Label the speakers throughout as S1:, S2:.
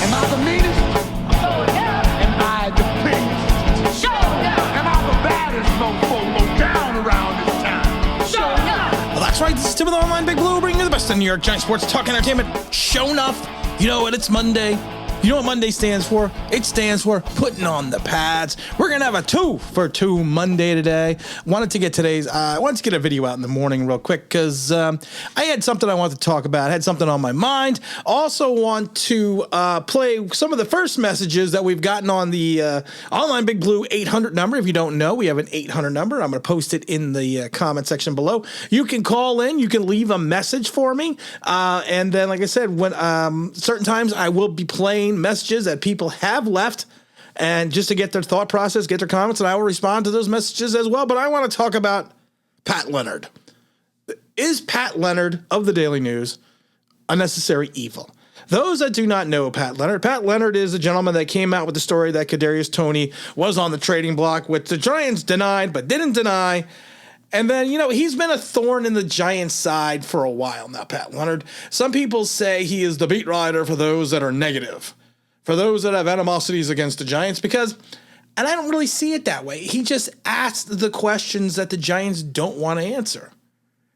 S1: Am I the meanest?
S2: Oh, yeah.
S1: Am I the biggest?
S2: Show enough.
S1: Am I the baddest mofo low down around this town?
S2: Show enough.
S3: Well, that's right. This is Tim with Online Big Blue, bringing you the best of New York Giants sports talk entertainment. Show enough. You know what? It's Monday. You know what Monday stands for? It stands for putting on the pads. We're going to have a 2 for 2 Monday today. Wanted to get a video out in the morning real quick because I had something I wanted to talk about. I had something on my mind. Also want to play some of the first messages that we've gotten on the Online Big Blue 800 number. If you don't know, we have an 800 number. I'm going to post it in the comment section below. You can call in. You can leave a message for me. And then, like I said, when certain times I will be playing messages that people have left, and just to get their thought process, get their comments, and I will respond to those messages as well. But I want to talk about Pat Leonard. Is Pat Leonard of the Daily News a necessary evil? Those that do not know Pat Leonard is a gentleman that came out with the story that Kadarius Toney was on the trading block, which the Giants denied but didn't deny. And then, he's been a thorn in the Giants' side for a while now, Pat Leonard. Some people say he is the beat writer for those that are negative, for those that have animosities against the Giants, and I don't really see it that way. He just asks the questions that the Giants don't want to answer.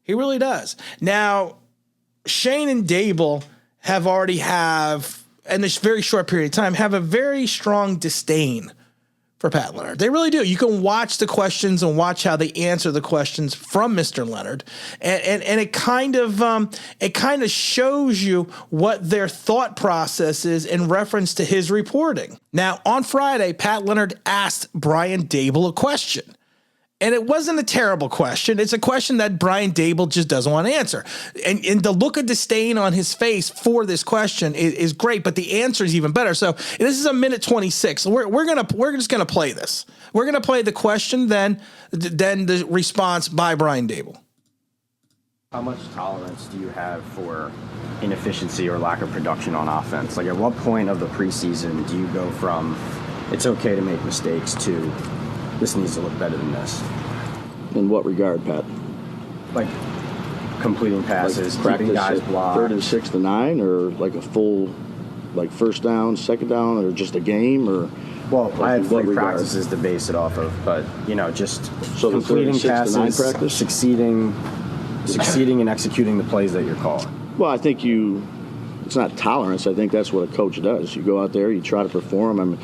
S3: He really does. Now, Shane and Daboll in this very short period of time, have a very strong disdain for Pat Leonard. They really do. You can watch the questions and watch how they answer the questions from Mr. Leonard. And it kind of shows you what their thought process is in reference to his reporting. Now, on Friday, Pat Leonard asked Brian Daboll a question. And it wasn't a terrible question. It's a question that Brian Daboll just doesn't want to answer. And the look of disdain on his face for this question is great, but the answer is even better. So this is a minute 26. So we're just gonna play this. We're gonna play the question, then the response by Brian Daboll.
S4: How much tolerance do you have for inefficiency or lack of production on offense? Like, at what point of the preseason do you go from it's okay to make mistakes to this needs to look better than this?
S5: In what regard, Pat?
S4: Like completing passes,
S5: like
S4: keeping guys blocked.
S5: 3rd and 6th and 9, or like a full, like first down, second down, or just a game, or?
S4: Well,
S5: like
S4: I had 3
S5: regard?
S4: practices to base it off of, but just
S5: so
S4: completing
S5: the 3rd and 6th and 9
S4: passes,
S5: practice?
S4: succeeding and executing the plays that you're calling.
S5: Well, I think it's not tolerance. I think that's what a coach does. You go out there, you try to perform.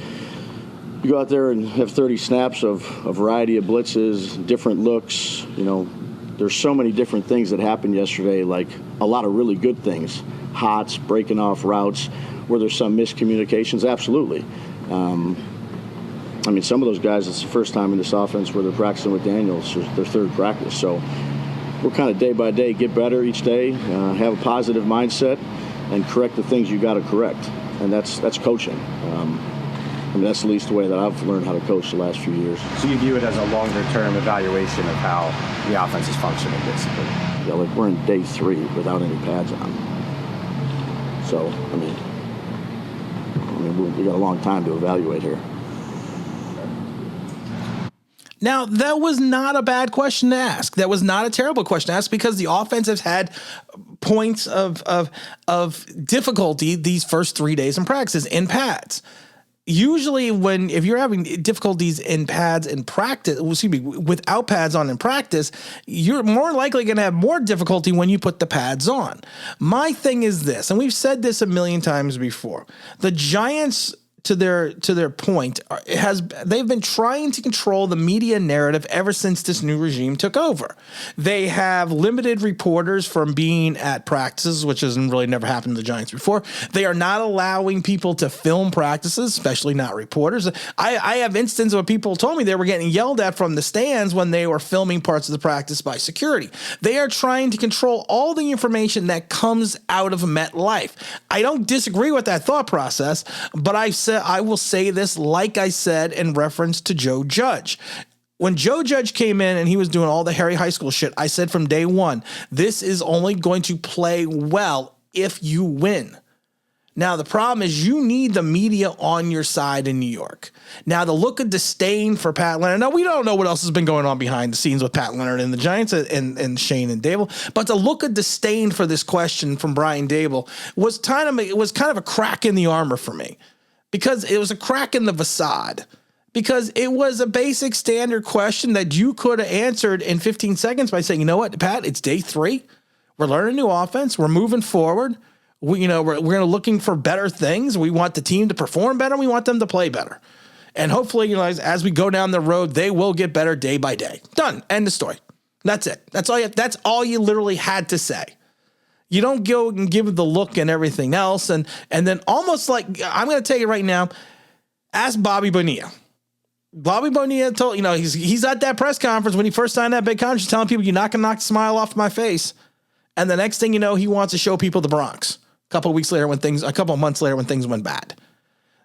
S5: You go out there and have 30 snaps of a variety of blitzes, different looks. There's so many different things that happened yesterday, like a lot of really good things. Hots, breaking off routes, where there's some miscommunications, absolutely. Some of those guys, it's the first time in this offense where they're practicing with Daniel. It's their 3rd practice. So we're kind of day by day, get better each day, have a positive mindset, and correct the things you got to correct. And that's coaching. That's at least the way that I've learned how to coach the last few years.
S4: So you view it as a longer-term evaluation of how the offense is functioning, basically.
S5: Yeah, like we're in day 3 without any pads on. So, we got a long time to evaluate here.
S3: Now, that was not a bad question to ask. That was not a terrible question to ask, because the offense has had points of difficulty these first 3 days in practices in pads. Usually if you're having difficulties in pads in practice, without pads on in practice, you're more likely going to have more difficulty when you put the pads on. My thing is this, and we've said this a million times before, the Giants, to their point, they've been trying to control the media narrative ever since this new regime took over. They have limited reporters from being at practices, which has really never happened to the Giants before. They are not allowing people to film practices, especially not reporters. I have instances where people told me they were getting yelled at from the stands when they were filming parts of the practice by security. They are trying to control all the information that comes out of MetLife. I don't disagree with that thought process, but I will say this, like I said, in reference to Joe Judge. When Joe Judge came in and he was doing all the Harry High School shit, I said from day one, this is only going to play well if you win. Now, the problem is you need the media on your side in New York. Now, the look of disdain for Pat Leonard. Now, we don't know what else has been going on behind the scenes with Pat Leonard and the Giants and Shane and Daboll, but the look of disdain for this question from Brian Daboll was kind of a crack in the armor for me, because it was a crack in the facade, because it was a basic standard question that you could have answered in 15 seconds by saying, you know what, Pat, it's day 3. We're learning a new offense. We're moving forward. We're looking for better things. We want the team to perform better. We want them to play better. And hopefully, as we go down the road, they will get better day by day. Done. End of story. That's it. That's all you literally had to say. You don't go and give the look and everything else. And then almost like, I'm going to tell you right now, ask Bobby Bonilla. Bobby Bonilla told, he's at that press conference when he first signed that big contract, telling people, you're not going to knock the smile off my face. And the next thing you know, he wants to show people the Bronx. A couple of months later when things went bad.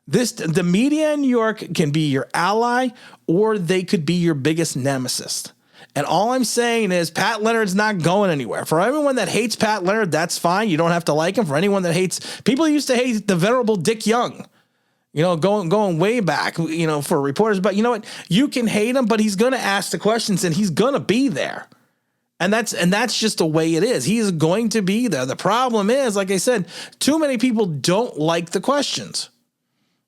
S3: The media in New York can be your ally, or they could be your biggest nemesis. And all I'm saying is Pat Leonard's not going anywhere. For everyone that hates Pat Leonard, that's fine. You don't have to like him. For anyone that hates, people used to hate the venerable Dick Young, going way back, for reporters. But you know what? You can hate him, but he's going to ask the questions and he's going to be there. And that's just the way it is. He is going to be there. The problem is, like I said, too many people don't like the questions.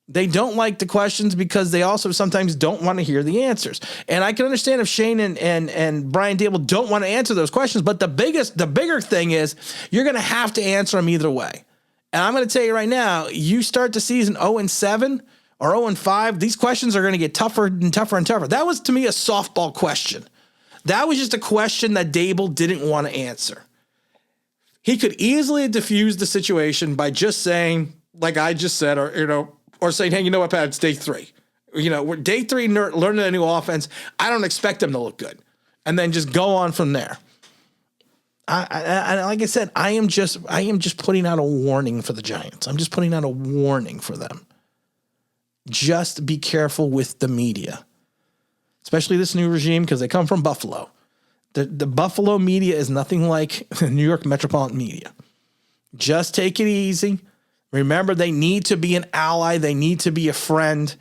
S3: They don't like the questions because they also sometimes don't want to hear the answers. And I can understand if Shane and Brian Daboll don't want to answer those questions, but the bigger thing is you're going to have to answer them either way. And I'm going to tell you right now, you start the season 0-7 or 0-5, these questions are going to get tougher and tougher and tougher. That was, to me, a softball question. That was just a question that Daboll didn't want to answer. He could easily have diffused the situation by just saying, like I just said, or saying, hey, you know what, Pat, it's day 3. We're day 3 learning a new offense. I don't expect them to look good. And then just go on from there. I like I said, I am just putting out a warning for the Giants. I'm just putting out a warning for them. Just be careful with the media. Especially this new regime, because they come from Buffalo. The Buffalo media is nothing like the New York metropolitan media. Just take it easy. Remember, they need to be an ally. They need to be a friend.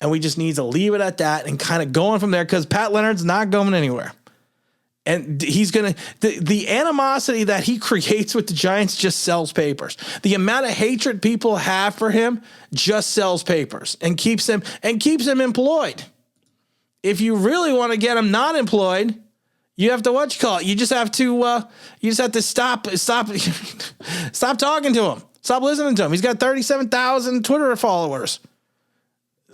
S3: And we just need to leave it at that and kind of go on from there, because Pat Leonard's not going anywhere. And he's going to, the animosity that he creates with the Giants just sells papers. The amount of hatred people have for him just sells papers and keeps him employed. If you really want to get him not employed, you have to You just have to stop talking to him. Stop listening to him. He's got 37,000 Twitter followers.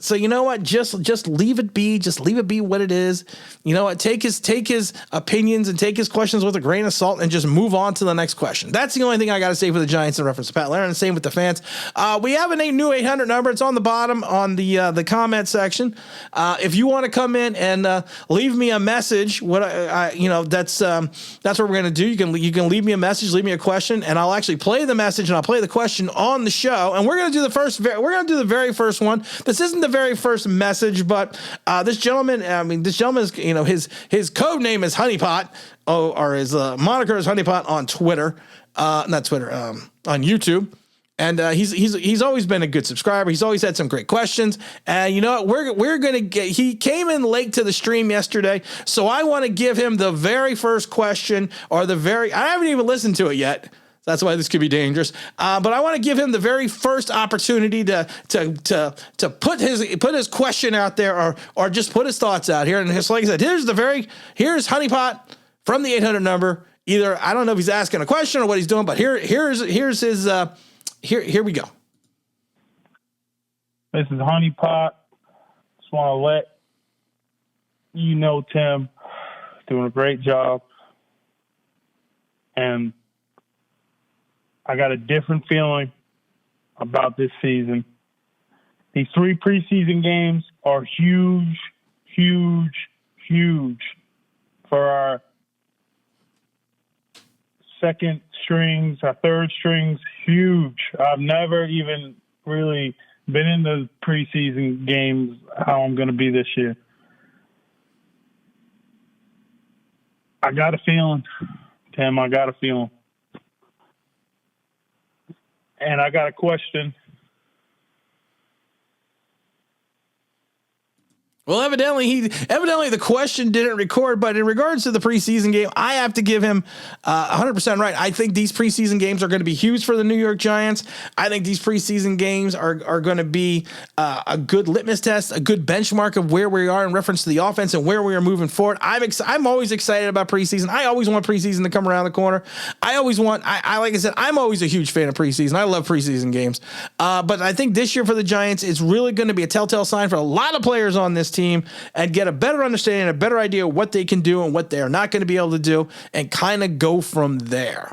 S3: So you know what? Just leave it be. Just leave it be what it is. You know what? Take his opinions and take his questions with a grain of salt and just move on to the next question. That's the only thing I got to say for the Giants in reference to Pat Leonard, and same with the fans. We have a new 800 number. It's on the bottom on the comment section. If you want to come in and leave me a message, that's what we're going to do. You can leave me a message, leave me a question, and I'll actually play the message and I'll play the question on the show. And we're going to do the very first one. This isn't the very first message, but this gentleman is, his code name is Honeypot, or his moniker is Honeypot on Twitter, on YouTube. And he's always been a good subscriber. He's always had some great questions. And you know what? We're gonna get. He came in late to the stream yesterday, so I want to give him the very first question, or I haven't even listened to it yet. That's why this could be dangerous. But I want to give him the very first opportunity to put his question out there, or just put his thoughts out here. And just like I said, here's Honeypot from the 800 number. Either I don't know if he's asking a question or what he's doing, but here's his. Here we go.
S2: This is Honeypot. Just want to let you know, Tim, doing a great job, and I got a different feeling about this season. These 3 preseason games are huge, huge, huge for our second strings, our third strings, huge. I've never even really been in the preseason games how I'm going to be this year. I got a feeling, Tim, And I got a question.
S3: Well, evidently the question didn't record, but in regards to the preseason game, I have to give him 100% right. I think these preseason games are going to be huge for the New York Giants. I think these preseason games are going to be a good litmus test, a good benchmark of where we are in reference to the offense and where we are moving forward. I'm always excited about preseason. I always want preseason to come around the corner. I like I said, I'm always a huge fan of preseason. I love preseason games. But I think this year for the Giants, it's really going to be a telltale sign for a lot of players on this team and get a better understanding, a better idea of what they can do and what they are not going to be able to do, and kind of go from there.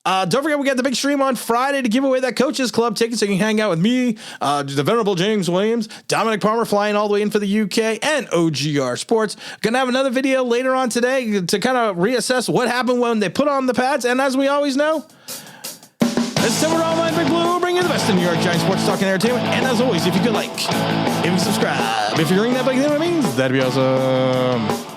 S3: Don't forget, we got the big stream on Friday to give away that Coaches Club ticket so you can hang out with me, the venerable James Williams, Dominic Palmer flying all the way in for the UK, and OGR Sports. Gonna have another video later on today to kind of reassess what happened when they put on the pads, and as we always know, this is Online Big Blue, bringing you the best in New York Giants sports talk and entertainment. And as always, if you could like, if you subscribe, if you're ringing that bell, you know what it means, that'd be awesome.